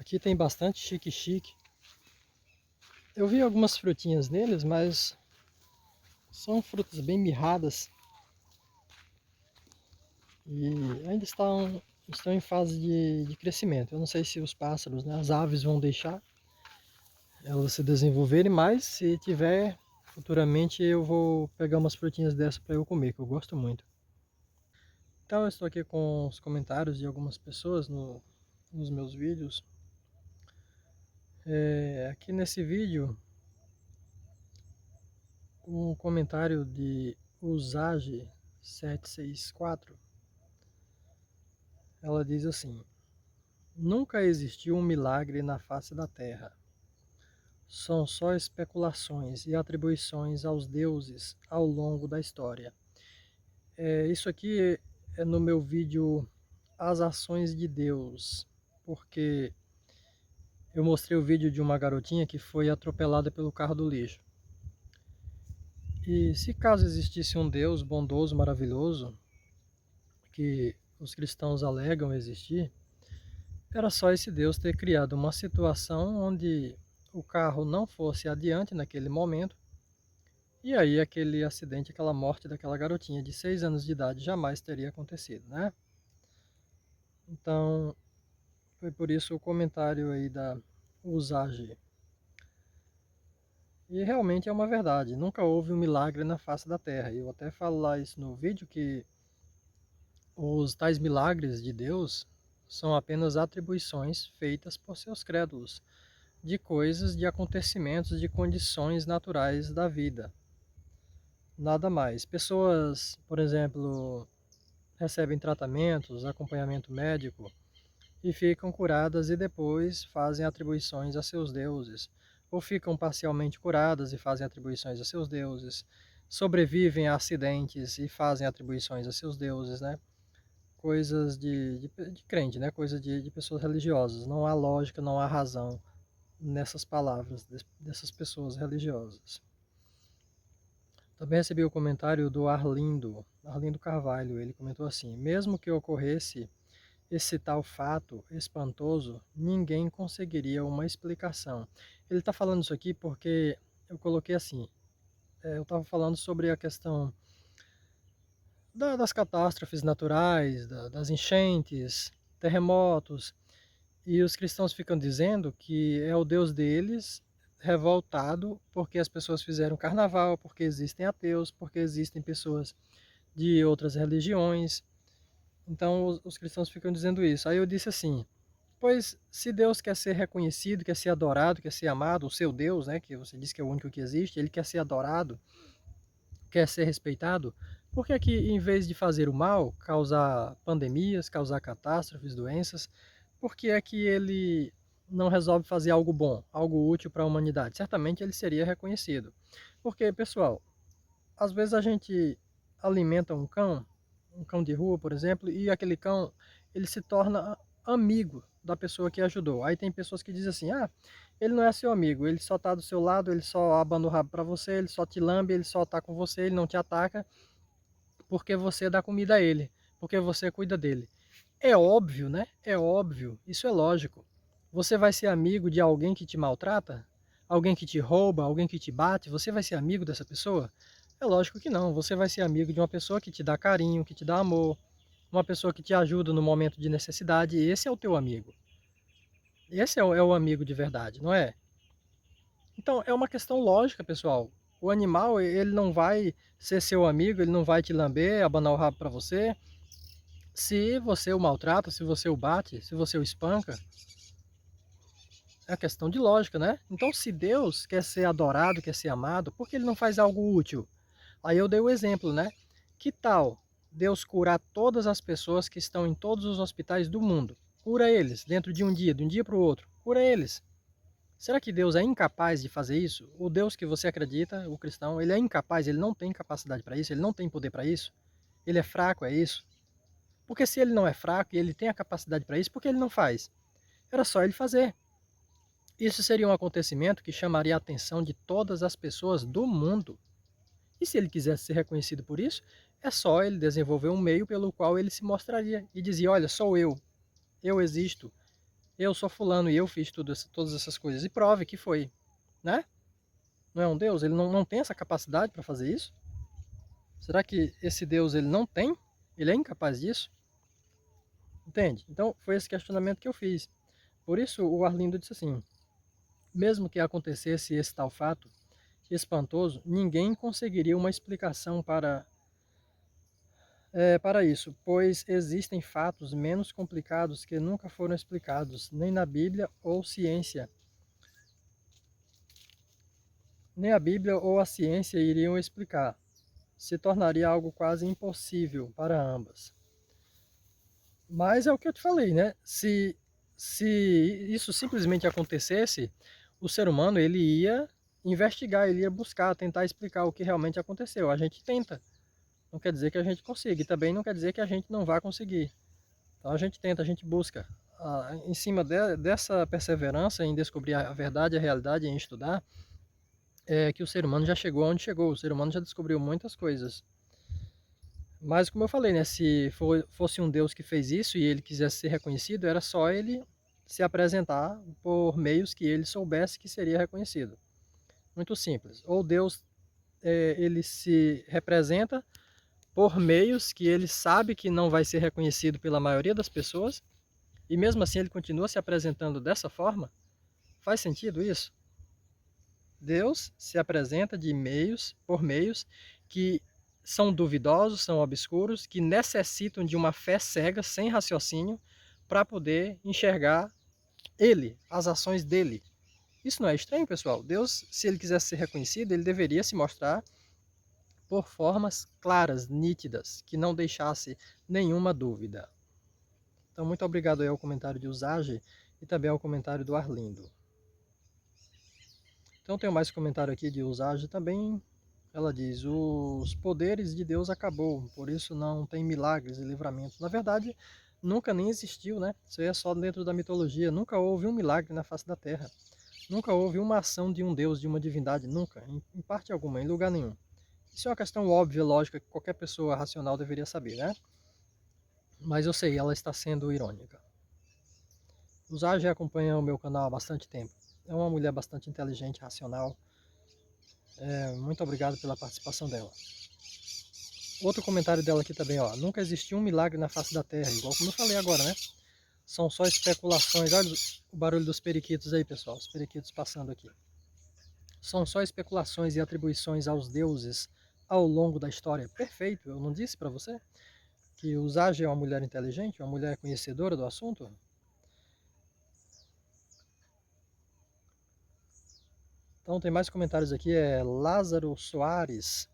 Aqui tem bastante chique-chique. Eu vi algumas frutinhas neles, mas são frutas bem mirradas e ainda estão em fase de crescimento. Eu não sei se os pássaros, né, as aves vão deixar elas se desenvolverem, mas se tiver, futuramente eu vou pegar umas frutinhas dessas para eu comer, que eu gosto muito. Então eu estou aqui com os comentários de algumas pessoas nos meus vídeos. Aqui nesse vídeo, um comentário de Usage764, ela diz assim: nunca existiu um milagre na face da terra. São só especulações e atribuições aos deuses ao longo da história. Isso aqui é no meu vídeo As Ações de Deus, porque eu mostrei o vídeo de uma garotinha que foi atropelada pelo carro do lixo. E se caso existisse um Deus bondoso, maravilhoso, que os cristãos alegam existir, era só esse Deus ter criado uma situação onde o carro não fosse adiante naquele momento, e aí aquele acidente, aquela morte daquela garotinha de 6 anos de idade jamais teria acontecido, né? Então, foi por isso o comentário aí da Usage. E realmente é uma verdade, nunca houve um milagre na face da terra. Eu até falo lá isso no vídeo, que os tais milagres de Deus são apenas atribuições feitas por seus crédulos, de coisas, de acontecimentos, de condições naturais da vida. Nada mais. Pessoas, por exemplo, recebem tratamentos, acompanhamento médico e ficam curadas e depois fazem atribuições a seus deuses. Ou ficam parcialmente curadas e fazem atribuições a seus deuses. Sobrevivem a acidentes e fazem atribuições a seus deuses, né? Coisas de crente, né? Coisa de pessoas religiosas. Não há lógica, não há razão nessas palavras dessas pessoas religiosas. Também recebi o comentário do Arlindo Carvalho. Ele comentou assim: mesmo que ocorresse esse tal fato espantoso, ninguém conseguiria uma explicação. Ele está falando isso aqui porque eu coloquei assim: eu estava falando sobre a questão das catástrofes naturais, das enchentes, terremotos, e os cristãos ficam dizendo que é o Deus deles revoltado porque as pessoas fizeram carnaval, porque existem ateus, porque existem pessoas de outras religiões. Então os cristãos ficam dizendo isso. Aí eu disse assim: pois se Deus quer ser reconhecido, quer ser adorado, quer ser amado, o seu Deus, né, que você diz que é o único que existe, ele quer ser adorado, quer ser respeitado, por que que em vez de fazer o mal, causar pandemias, causar catástrofes, doenças, por que é que ele não resolve fazer algo bom, algo útil para a humanidade? Certamente ele seria reconhecido. Porque, pessoal, às vezes a gente alimenta um cão de rua, por exemplo, e aquele cão, ele se torna amigo da pessoa que ajudou. Aí tem pessoas que dizem assim: ah, ele não é seu amigo, ele só está do seu lado, ele só abana o rabo para você, ele só te lambe, ele só está com você, ele não te ataca, porque você dá comida a ele, porque você cuida dele. É óbvio, né? É óbvio, isso é lógico. Você vai ser amigo de alguém que te maltrata? Alguém que te rouba, alguém que te bate? Você vai ser amigo dessa pessoa? É lógico que não. Você vai ser amigo de uma pessoa que te dá carinho, que te dá amor, uma pessoa que te ajuda no momento de necessidade. Esse é o teu amigo. Esse é o amigo de verdade, não é? Então é uma questão lógica, pessoal. O animal, ele não vai ser seu amigo, ele não vai te lamber, abanar o rabo para você. Se você o maltrata, se você o bate, se você o espanca, é questão de lógica, né? Então, se Deus quer ser adorado, quer ser amado, por que ele não faz algo útil? Aí eu dei o exemplo, né? Que tal Deus curar todas as pessoas que estão em todos os hospitais do mundo? Cura eles dentro de um dia para o outro. Cura eles. Será que Deus é incapaz de fazer isso? O Deus que você acredita, o cristão, ele é incapaz, ele não tem capacidade para isso, ele não tem poder para isso? Ele é fraco, é isso? Porque se ele não é fraco e ele tem a capacidade para isso, por que ele não faz? Era só ele fazer. Isso seria um acontecimento que chamaria a atenção de todas as pessoas do mundo. E se ele quisesse ser reconhecido por isso, é só ele desenvolver um meio pelo qual ele se mostraria e dizia: olha, sou eu existo, eu sou fulano e eu fiz todas essas coisas. E prove que foi, né? Não é um Deus? Ele não tem essa capacidade para fazer isso? Será que esse Deus ele não tem? Ele é incapaz disso? Entende? Então foi esse questionamento que eu fiz. Por isso o Arlindo disse assim, mesmo que acontecesse esse tal fato espantoso, ninguém conseguiria uma explicação para isso, pois existem fatos menos complicados que nunca foram explicados, nem na Bíblia ou ciência. Nem a Bíblia ou a ciência iriam explicar. Se tornaria algo quase impossível para ambas. Mas é o que eu te falei, né? Se isso simplesmente acontecesse, o ser humano ele ia investigar, ele ia buscar, tentar explicar o que realmente aconteceu. A gente tenta. Não quer dizer que a gente consiga. E também não quer dizer que a gente não vá conseguir. Então a gente tenta, a gente busca. Em cima dessa perseverança em descobrir a verdade, a realidade, em estudar, é que o ser humano já chegou onde chegou. O ser humano já descobriu muitas coisas. Mas como eu falei, né, se fosse um Deus que fez isso e ele quisesse ser reconhecido, era só ele se apresentar por meios que ele soubesse que seria reconhecido. Muito simples. Ou Deus ele se representa por meios que ele sabe que não vai ser reconhecido pela maioria das pessoas, e mesmo assim ele continua se apresentando dessa forma. Faz sentido isso? Deus se apresenta por meios que são duvidosos, são obscuros, que necessitam de uma fé cega, sem raciocínio, para poder enxergar ele, as ações dele. Isso não é estranho, pessoal? Deus, se ele quisesse ser reconhecido, ele deveria se mostrar por formas claras, nítidas, que não deixasse nenhuma dúvida. Então, muito obrigado aí ao comentário de Usage e também ao comentário do Arlindo. Então, tenho mais comentário aqui de Usage também. Ela diz, os poderes de Deus acabou, por isso não tem milagres e livramentos. Na verdade, nunca nem existiu, né? Isso aí é só dentro da mitologia. Nunca houve um milagre na face da Terra. Nunca houve uma ação de um Deus, de uma divindade, nunca, em parte alguma, em lugar nenhum. Isso é uma questão óbvia, lógica, que qualquer pessoa racional deveria saber, né? Mas eu sei, ela está sendo irônica. Usar já acompanha o meu canal há bastante tempo. É uma mulher bastante inteligente, racional. Muito obrigado pela participação dela. Outro comentário dela aqui também, ó. Nunca existiu um milagre na face da Terra, igual como eu falei agora, né? São só especulações. Olha o barulho dos periquitos aí, pessoal. Os periquitos passando aqui. São só especulações e atribuições aos deuses ao longo da história. Perfeito, eu não disse para você que Usage é uma mulher inteligente, uma mulher conhecedora do assunto? Então tem mais comentários aqui, é Lázaro Soares.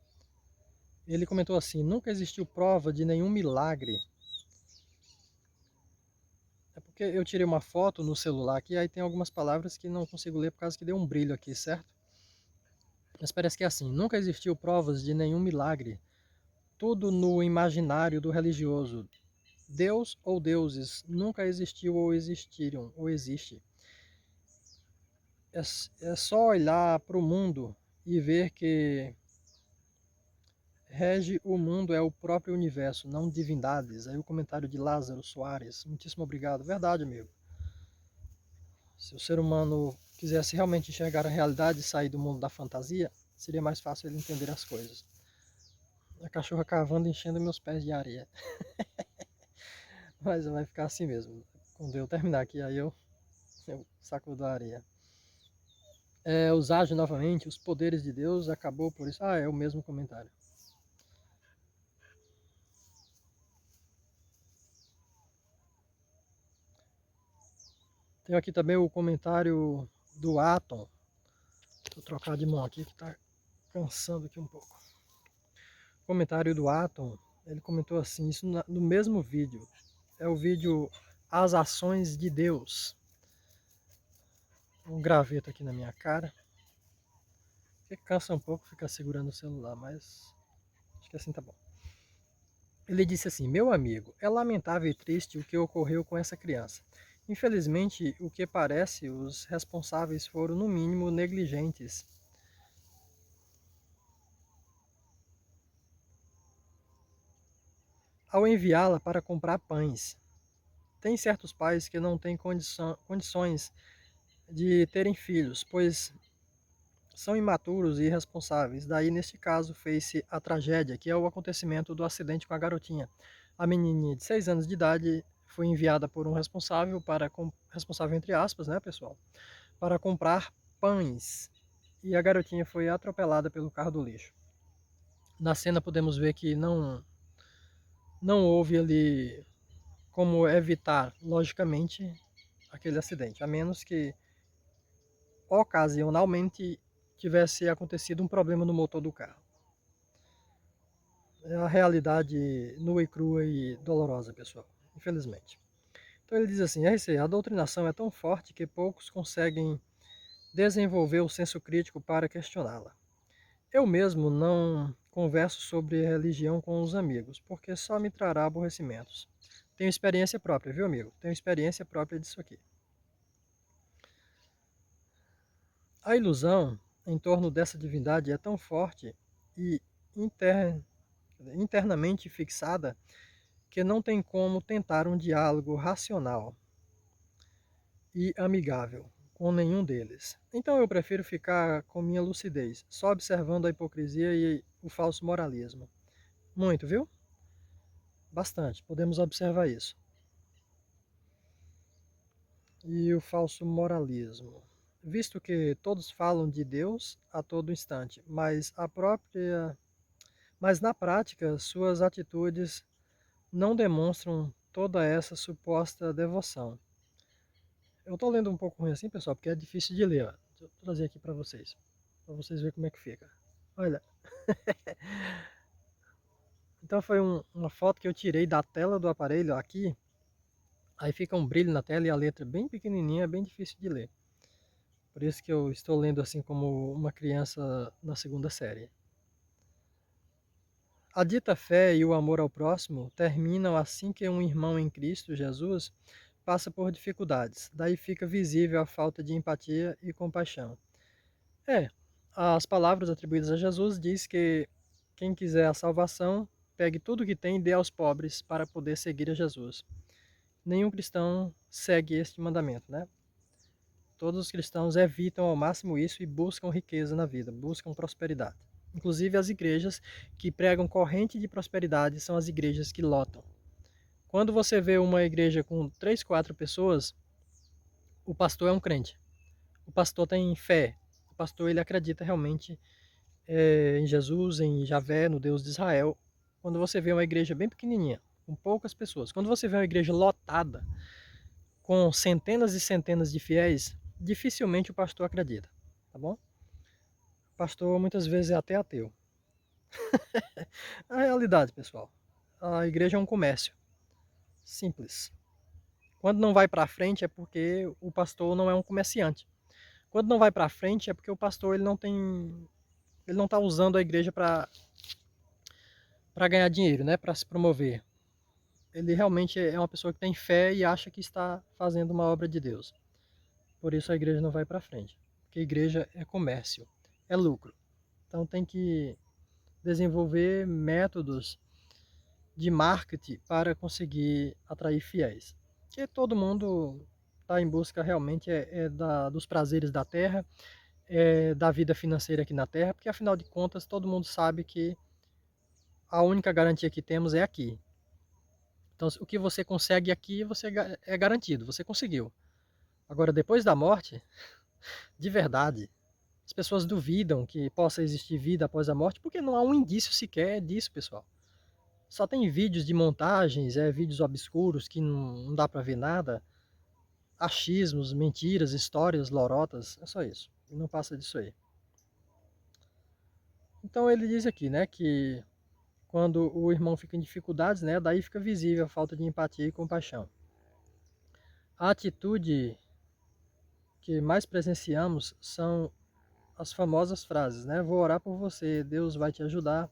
Ele comentou assim, nunca existiu prova de nenhum milagre. É porque eu tirei uma foto no celular aqui, aí tem algumas palavras que não consigo ler por causa que deu um brilho aqui, certo? Mas parece que é assim, nunca existiu provas de nenhum milagre. Tudo no imaginário do religioso. Deus ou deuses nunca existiu ou existiram, ou existe. É só olhar para o mundo e ver que rege o mundo é o próprio universo, não divindades. Aí o comentário de Lázaro Soares. Muitíssimo obrigado. Verdade, amigo. Se o ser humano quisesse realmente enxergar a realidade e sair do mundo da fantasia, seria mais fácil ele entender as coisas. A cachorra cavando enchendo meus pés de areia. Mas vai ficar assim mesmo. Quando eu terminar aqui, aí eu saco da areia. Usage novamente, os poderes de Deus acabou por isso. Ah, é o mesmo comentário. Tenho aqui também o comentário do Atom. Vou trocar de mão aqui que tá cansando aqui um pouco. O comentário do Atom, ele comentou assim, isso no mesmo vídeo. É o vídeo As Ações de Deus. Um graveto aqui na minha cara. Que cansa um pouco ficar segurando o celular, mas acho que assim tá bom. Ele disse assim, meu amigo, é lamentável e triste o que ocorreu com essa criança. Infelizmente, o que parece, os responsáveis foram no mínimo negligentes. Ao enviá-la para comprar pães. tem certos pais que não têm condições de terem filhos, pois são imaturos e irresponsáveis. Daí, neste caso, fez-se a tragédia, que é o acontecimento do acidente com a garotinha. A menininha de 6 anos de idade foi enviada por um responsável responsável entre aspas, né, pessoal, para comprar pães. E a garotinha foi atropelada pelo carro do lixo. Na cena podemos ver que não houve ali como evitar, logicamente, aquele acidente, a menos que ocasionalmente tivesse acontecido um problema no motor do carro. É a realidade nua e crua e dolorosa, pessoal, infelizmente. Então ele diz assim, RC, a doutrinação é tão forte que poucos conseguem desenvolver o senso crítico para questioná-la. Eu mesmo não converso sobre religião com os amigos, porque só me trará aborrecimentos. Tenho experiência própria, viu, amigo? Tenho experiência própria disso aqui. A ilusão em torno dessa divindade é tão forte e internamente fixada que não tem como tentar um diálogo racional e amigável com nenhum deles. Então eu prefiro ficar com minha lucidez, só observando a hipocrisia e o falso moralismo. Muito, viu? Bastante, podemos observar isso. E o falso moralismo. Visto que todos falam de Deus a todo instante, mas na prática suas atitudes não demonstram toda essa suposta devoção. Eu estou lendo um pouco ruim assim, pessoal, porque é difícil de ler. Ó. Deixa eu trazer aqui para vocês verem como é que fica. Olha. Então foi uma foto que eu tirei da tela do aparelho aqui. Aí fica um brilho na tela e a letra bem pequenininha, é bem difícil de ler. Por isso que eu estou lendo assim como uma criança na segunda série. A dita fé e o amor ao próximo terminam assim que um irmão em Cristo Jesus passa por dificuldades. Daí fica visível a falta de empatia e compaixão. As palavras atribuídas a Jesus diz que quem quiser a salvação, pegue tudo o que tem e dê aos pobres para poder seguir a Jesus. Nenhum cristão segue este mandamento, né? Todos os cristãos evitam ao máximo isso e buscam riqueza na vida, buscam prosperidade. Inclusive as igrejas que pregam corrente de prosperidade são as igrejas que lotam. Quando você vê uma igreja com 3, 4 pessoas, o pastor é um crente. O pastor tem fé. O pastor ele acredita realmente em Jesus, em Javé, no Deus de Israel. Quando você vê uma igreja bem pequenininha, com poucas pessoas, quando você vê uma igreja lotada, com centenas e centenas de fiéis, dificilmente o pastor acredita, tá bom? O pastor muitas vezes é até ateu. A realidade, pessoal, a igreja é um comércio, simples. Quando não vai para frente é porque o pastor não é um comerciante. Quando não vai para frente é porque o pastor ele não está usando a igreja para ganhar dinheiro, né, para se promover. Ele realmente é uma pessoa que tem fé e acha que está fazendo uma obra de Deus. Por isso a igreja não vai para frente. Porque a igreja é comércio, é lucro. Então tem que desenvolver métodos de marketing para conseguir atrair fiéis. Porque todo mundo está em busca realmente dos prazeres da terra, da vida financeira aqui na terra, porque afinal de contas todo mundo sabe que a única garantia que temos é aqui. Então o que você consegue aqui é garantido, você conseguiu. Agora depois da morte, de verdade, as pessoas duvidam que possa existir vida após a morte, porque não há um indício sequer disso, pessoal. Só tem vídeos de montagens, vídeos obscuros que não dá para ver nada, achismos, mentiras, histórias, lorotas, é só isso. E não passa disso aí. Então ele diz aqui, né, que quando o irmão fica em dificuldades, né, daí fica visível a falta de empatia e compaixão. A atitude que mais presenciamos são as famosas frases, né? Vou orar por você, Deus vai te ajudar,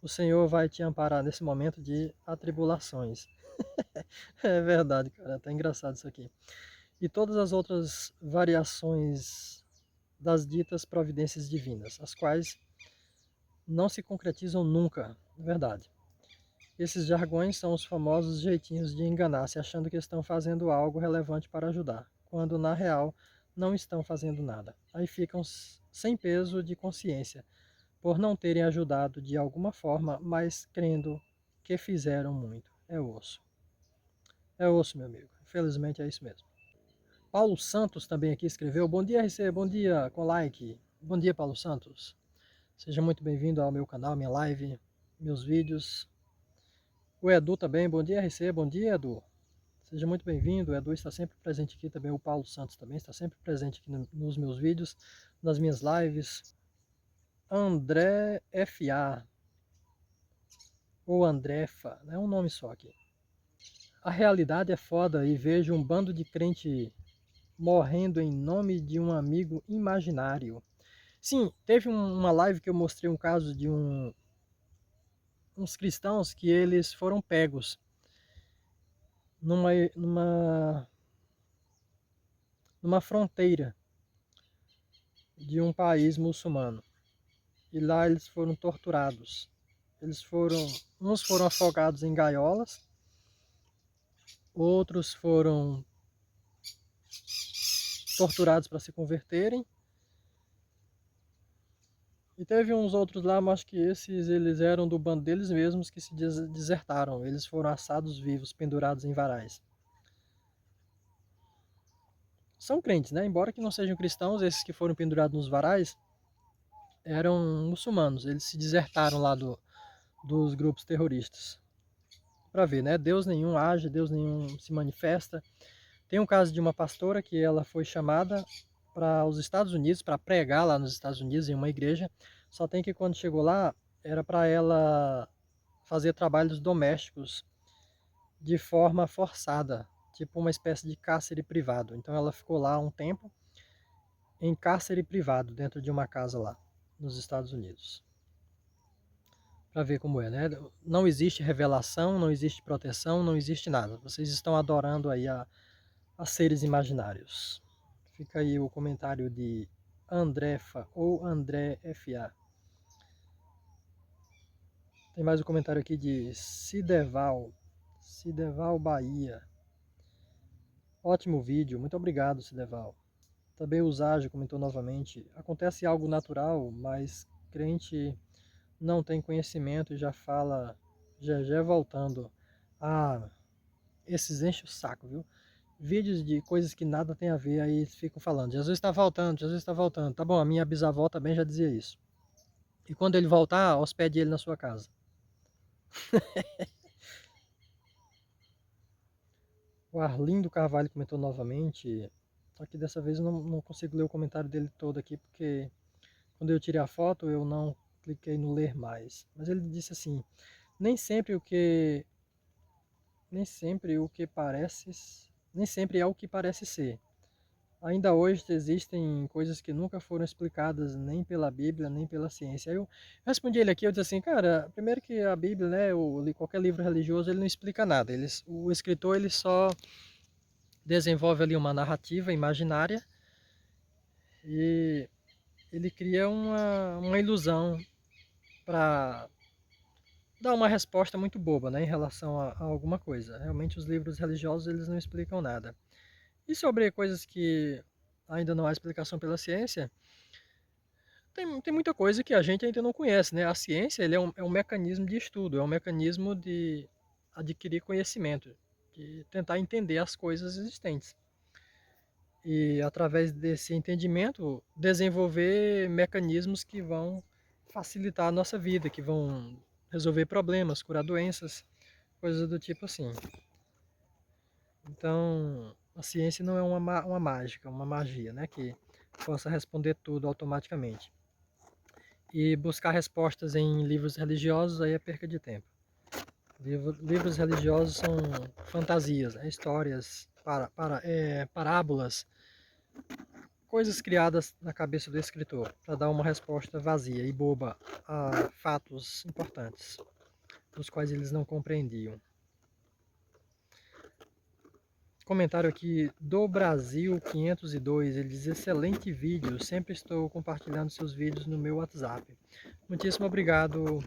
o Senhor vai te amparar nesse momento de atribulações. É verdade, cara, tá engraçado isso aqui. E todas as outras variações das ditas providências divinas, as quais não se concretizam nunca, é verdade. Esses jargões são os famosos jeitinhos de enganar-se, achando que estão fazendo algo relevante para ajudar, quando na real não estão fazendo nada. Aí ficam sem peso de consciência, por não terem ajudado de alguma forma, mas crendo que fizeram muito. É osso. É osso, meu amigo. Infelizmente é isso mesmo. Paulo Santos também aqui escreveu: Bom dia, RC, bom dia, com like. Bom dia, Paulo Santos. Seja muito bem-vindo ao meu canal, minha live, meus vídeos. O Edu também, bom dia, RC, bom dia, Edu. Seja muito bem-vindo, o Edu está sempre presente aqui também, o Paulo Santos também está sempre presente aqui nos meus vídeos, nas minhas lives. André FA, ou Andrefa, é um nome só aqui. A realidade é foda e vejo um bando de crente morrendo em nome de um amigo imaginário. Sim, teve uma live que eu mostrei um caso de uns cristãos que eles foram pegos numa, numa, numa fronteira de um país muçulmano. E lá eles foram torturados. Uns foram afogados em gaiolas, outros foram torturados para se converterem. E teve uns outros lá, mas acho que esses eles eram do bando deles mesmos que se desertaram. Eles foram assados vivos, pendurados em varais. São crentes, né? Embora que não sejam cristãos, esses que foram pendurados nos varais eram muçulmanos. Eles se desertaram lá dos grupos terroristas. Para ver, né? Deus nenhum age, Deus nenhum se manifesta. Tem um caso de uma pastora que ela foi chamada para os Estados Unidos, para pregar lá nos Estados Unidos, em uma igreja. Só tem que quando chegou lá, era para ela fazer trabalhos domésticos de forma forçada, tipo uma espécie de cárcere privado. Então ela ficou lá um tempo em cárcere privado, dentro de uma casa lá, nos Estados Unidos. Para ver como é, né? Não existe revelação, não existe proteção, não existe nada. Vocês estão adorando aí a seres imaginários. Fica aí o comentário de Andrefa ou André FA. Tem mais um comentário aqui de Cideval Bahia. Ótimo vídeo, muito obrigado, Cideval. Também o Zágio comentou novamente. Acontece algo natural, mas crente não tem conhecimento e já fala já voltando. Ah, esses enchem o saco, viu? Vídeos de coisas que nada tem a ver, aí ficam falando, Jesus está voltando, Jesus está voltando. Tá bom, a minha bisavó também já dizia isso. E quando ele voltar, hospede ele na sua casa. O Arlindo Carvalho comentou novamente, só que dessa vez eu não consigo ler o comentário dele todo aqui, porque quando eu tirei a foto eu não cliquei no ler mais. Mas ele disse assim, nem sempre o que parece, nem sempre é o que parece ser. Ainda hoje existem coisas que nunca foram explicadas nem pela Bíblia, nem pela ciência. Aí eu respondi ele aqui, eu disse assim, cara, primeiro que a Bíblia, né, ou qualquer livro religioso, ele não explica nada. O escritor, ele só desenvolve ali uma narrativa imaginária e ele cria uma ilusão para dar uma resposta muito boba, né, em relação a alguma coisa. Realmente os livros religiosos, eles não explicam nada. E sobre coisas que ainda não há explicação pela ciência, tem muita coisa que a gente ainda não conhece, né? A ciência ele é um mecanismo de estudo, é um mecanismo de adquirir conhecimento, de tentar entender as coisas existentes. E através desse entendimento, desenvolver mecanismos que vão facilitar a nossa vida, que vão resolver problemas, curar doenças, coisas do tipo assim. Então, a ciência não é uma mágica, uma magia, né? Que possa responder tudo automaticamente. E buscar respostas em livros religiosos aí é perca de tempo. Livros religiosos são fantasias, né? Histórias, parábolas, coisas criadas na cabeça do escritor para dar uma resposta vazia e boba a fatos importantes, dos quais eles não compreendiam. Comentário aqui do Brasil 502, ele diz, excelente vídeo, sempre estou compartilhando seus vídeos no meu WhatsApp. Muitíssimo obrigado,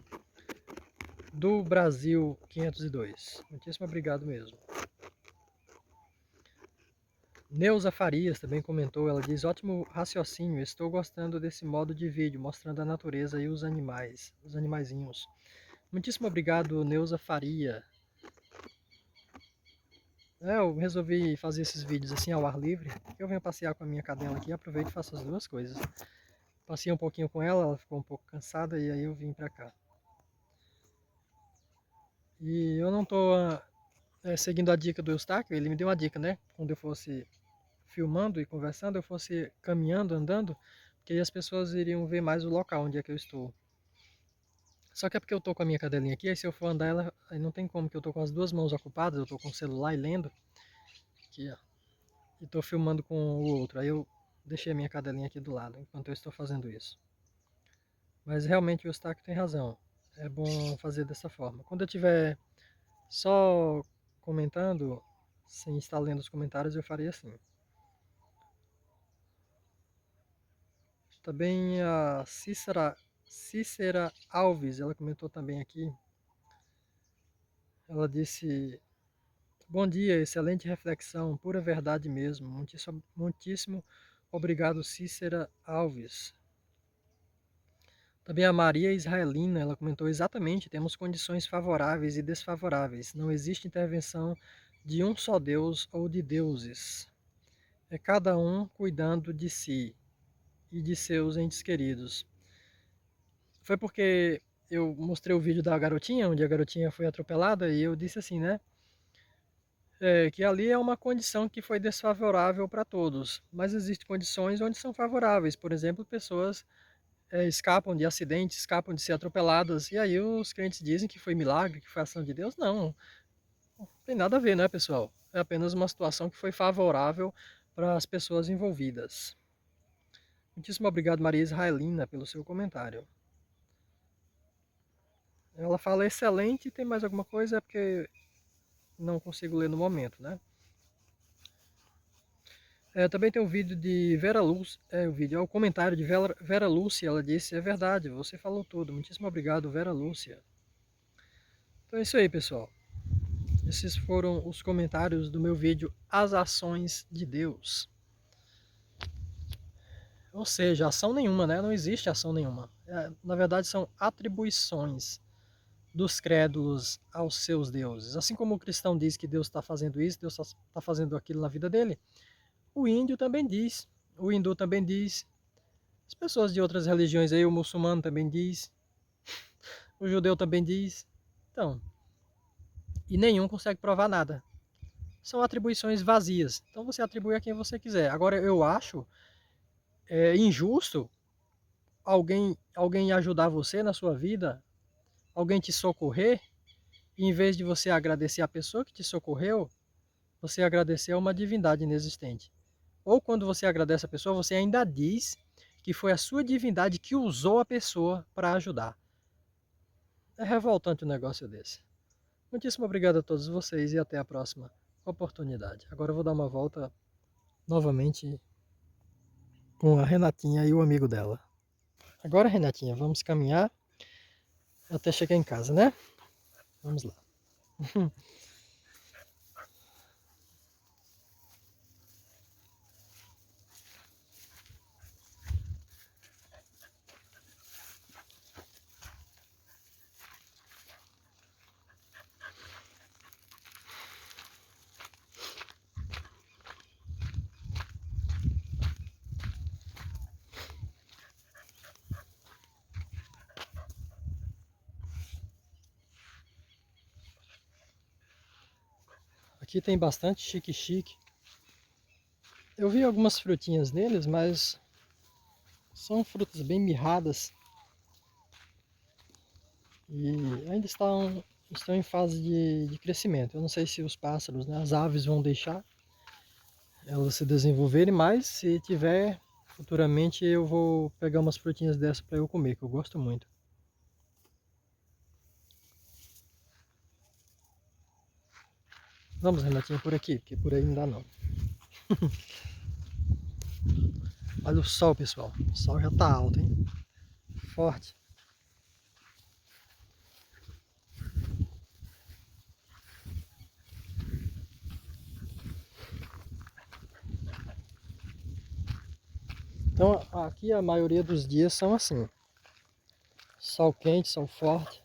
do Brasil 502. Muitíssimo obrigado mesmo. Neuza Farias também comentou, ela diz, ótimo raciocínio, estou gostando desse modo de vídeo, mostrando a natureza e os animais, os animaizinhos. Muitíssimo obrigado, Neuza Faria. Eu resolvi fazer esses vídeos assim ao ar livre. Eu venho passear com a minha cadela aqui e aproveito e faço as duas coisas. Passei um pouquinho com ela, ela ficou um pouco cansada e aí eu vim pra cá. E eu não tô seguindo a dica do Eustáquio, ele me deu uma dica, né? Quando eu fosse filmando e conversando, eu fosse caminhando, andando, porque aí as pessoas iriam ver mais o local onde é que eu estou. Só que é porque eu tô com a minha cadelinha aqui, aí se eu for andar ela, aí não tem como, que eu tô com as duas mãos ocupadas, eu tô com o celular e lendo, aqui ó, e tô filmando com o outro, aí eu deixei a minha cadelinha aqui do lado, enquanto eu estou fazendo isso. Mas realmente o Eustáquio tem razão, é bom fazer dessa forma. Quando eu tiver só comentando, sem estar lendo os comentários, eu faria assim. Também a Cícera Alves, ela comentou também aqui. Ela disse: bom dia, excelente reflexão, pura verdade mesmo. Muitíssimo, muitíssimo obrigado, Cícera Alves. Também a Maria Israelina, ela comentou exatamente: temos condições favoráveis e desfavoráveis. Não existe intervenção de um só Deus ou de deuses. É cada um cuidando de si e de seus entes queridos. Foi porque eu mostrei o vídeo da garotinha, onde a garotinha foi atropelada, e eu disse assim, né? Que ali é uma condição que foi desfavorável para todos, mas existem condições onde são favoráveis. Por exemplo, pessoas escapam de acidentes, escapam de ser atropeladas, e aí os crentes dizem que foi milagre, que foi ação de Deus. Não, não tem nada a ver, né, pessoal? É apenas uma situação que foi favorável para as pessoas envolvidas. Muitíssimo obrigado, Maria Israelina, pelo seu comentário. Ela fala excelente, tem mais alguma coisa? É porque não consigo ler no momento, né? Também tem um vídeo de Vera Lúcia, o comentário de Vera Lúcia, ela disse, é verdade, você falou tudo, muitíssimo obrigado, Vera Lúcia. Então é isso aí, pessoal. Esses foram os comentários do meu vídeo As Ações de Deus. Ou seja, ação nenhuma, né? Não existe ação nenhuma. Na verdade, são atribuições dos crédulos aos seus deuses. Assim como o cristão diz que Deus está fazendo isso, Deus está fazendo aquilo na vida dele, o índio também diz, o hindu também diz, as pessoas de outras religiões aí, o muçulmano também diz, o judeu também diz. Então, e nenhum consegue provar nada. São atribuições vazias. Então você atribui a quem você quiser. Agora eu acho injusto alguém ajudar você na sua vida, alguém te socorrer, e em vez de você agradecer a pessoa que te socorreu, você agradecer a uma divindade inexistente. Ou quando você agradece a pessoa, você ainda diz que foi a sua divindade que usou a pessoa para ajudar. É revoltante um negócio desse. Muitíssimo obrigado a todos vocês e até a próxima oportunidade. Agora eu vou dar uma volta novamente com a Renatinha e o amigo dela. Agora, Renatinha, vamos caminhar até chegar em casa, né? Vamos lá. Aqui tem bastante chique-chique. Eu vi algumas frutinhas neles, mas são frutas bem mirradas. E ainda estão em fase de crescimento. Eu não sei se os pássaros, né, as aves vão deixar elas se desenvolverem, mas se tiver, futuramente eu vou pegar umas frutinhas dessas para eu comer, que eu gosto muito. Vamos, Renatinha, por aqui, porque por aí não dá não. Olha o sol, pessoal. O sol já tá alto, hein? Forte. Então aqui a maioria dos dias são assim. Sol quente, sol forte.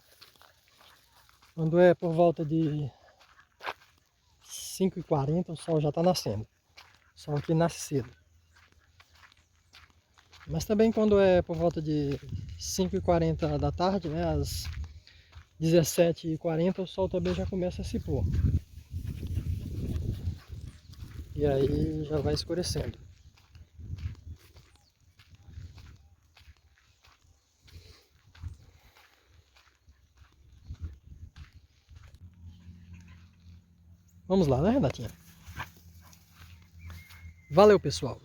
Quando é por volta de 5h40 o sol já está nascendo. O sol aqui nasce cedo. Mas também quando é por volta de 5h40 da tarde, né, às 17h40 o sol também já começa a se pôr. E aí já vai escurecendo. Vamos lá, né, Renatinha? Valeu, pessoal!